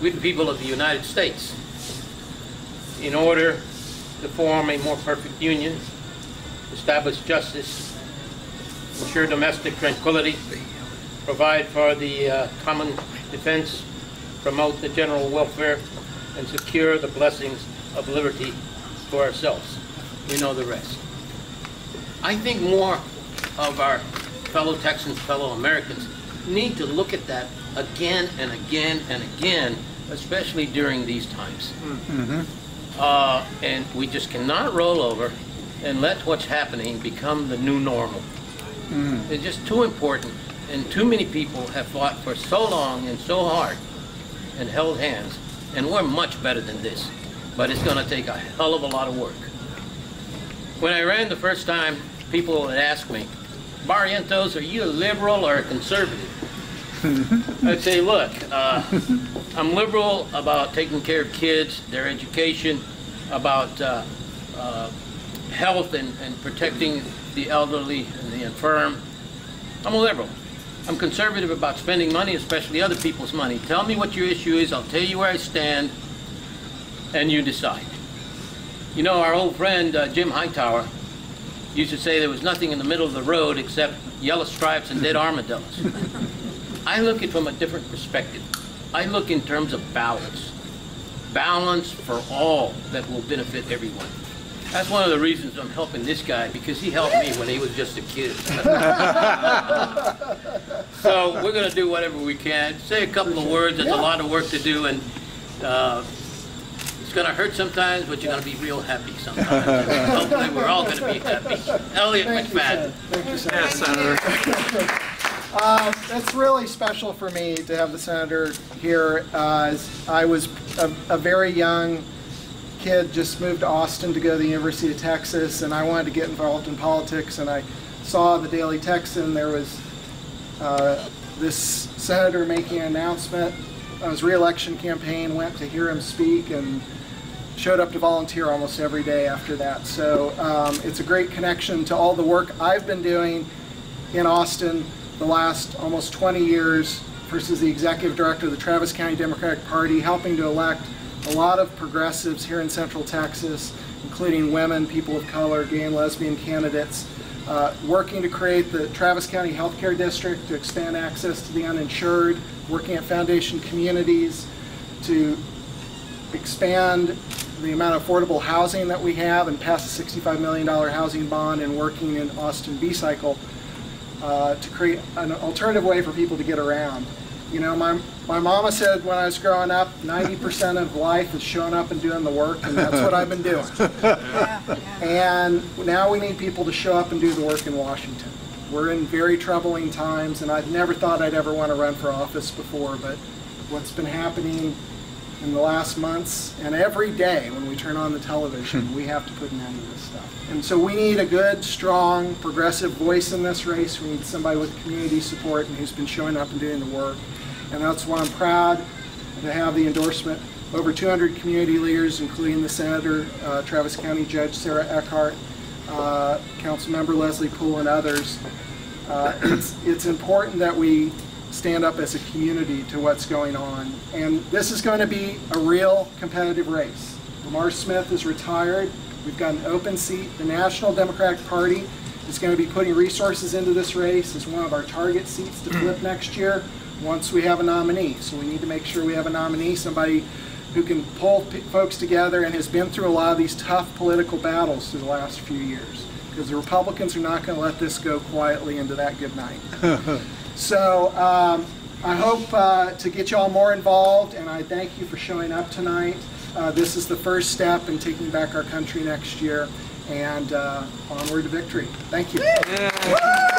with the people of the United States in order to form a more perfect union, establish justice, ensure domestic tranquility, provide for the common defense, promote the general welfare, and secure the blessings of liberty for ourselves. We know the rest. I think more of our fellow Texans, fellow Americans, need to look at that again and again and again, especially during these times. And we just cannot roll over and let what's happening become the new normal. It's just too important, and too many people have fought for so long and so hard and held hands, and we're much better than this, but it's going to take a hell of a lot of work. When I ran the first time, people would ask me, Barrientos, are you a liberal or a conservative? I'd say, look, I'm liberal about taking care of kids, their education, about health and protecting the elderly and the infirm. I'm a liberal. I'm conservative about spending money, especially other people's money. Tell me what your issue is, I'll tell you where I stand, and you decide. You know, our old friend Jim Hightower used to say there was nothing in the middle of the road except yellow stripes and dead armadillos. I look at it from a different perspective. I look in terms of balance. Balance for all that will benefit everyone. That's one of the reasons I'm helping this guy, because he helped me when he was just a kid. So we're going to do whatever we can. Say a couple of words. There's a lot of work to do, and it's going to hurt sometimes, but you're going to be real happy sometimes. And hopefully we're all going to be happy. Elliot McFadden. Thank you, Senator. Yes, Senator. It's really special for me to have the Senator here. I was a very young kid, just moved to Austin to go to the University of Texas, and I wanted to get involved in politics, and I saw the Daily Texan. There was this senator making an announcement on his re-election campaign, went to hear him speak, and showed up to volunteer almost every day after that. So it's a great connection to all the work I've been doing in Austin the last almost 20 years, first as the executive director of the Travis County Democratic Party, helping to elect a lot of progressives here in Central Texas, including women, people of color, gay and lesbian candidates, working to create the Travis County Healthcare District to expand access to the uninsured, working at Foundation Communities to expand the amount of affordable housing that we have and pass a $65 million housing bond, and working in Austin B-Cycle to create an alternative way for people to get around. You know, my mama said when I was growing up, 90% of life is showing up and doing the work, and that's what I've been doing. And now we need people to show up and do the work in Washington. We're in very troubling times, and I've never thought I'd ever want to run for office before, but what's been happening in the last months, and every day when we turn on the television, we have to put an end to this stuff. And so we need a good, strong, progressive voice in this race. We need somebody with community support and who's been showing up and doing the work. And that's why I'm proud to have the endorsement of over 200 community leaders, including the Senator, Travis County Judge Sarah Eckhart, Councilmember Leslie Poole, and others. It's important that we stand up as a community to what's going on. And this is going to be a real competitive race. Lamar Smith is retired. We've got an open seat. The National Democratic Party is going to be putting resources into this race as one of our target seats to flip next year once we have a nominee. So we need to make sure we have a nominee, somebody who can pull folks together and has been through a lot of these tough political battles through the last few years. Because the Republicans are not going to let this go quietly into that good night. So I hope to get you all more involved, and I thank you for showing up tonight. This is the first step in taking back our country next year, and onward to victory. Thank you. Yeah.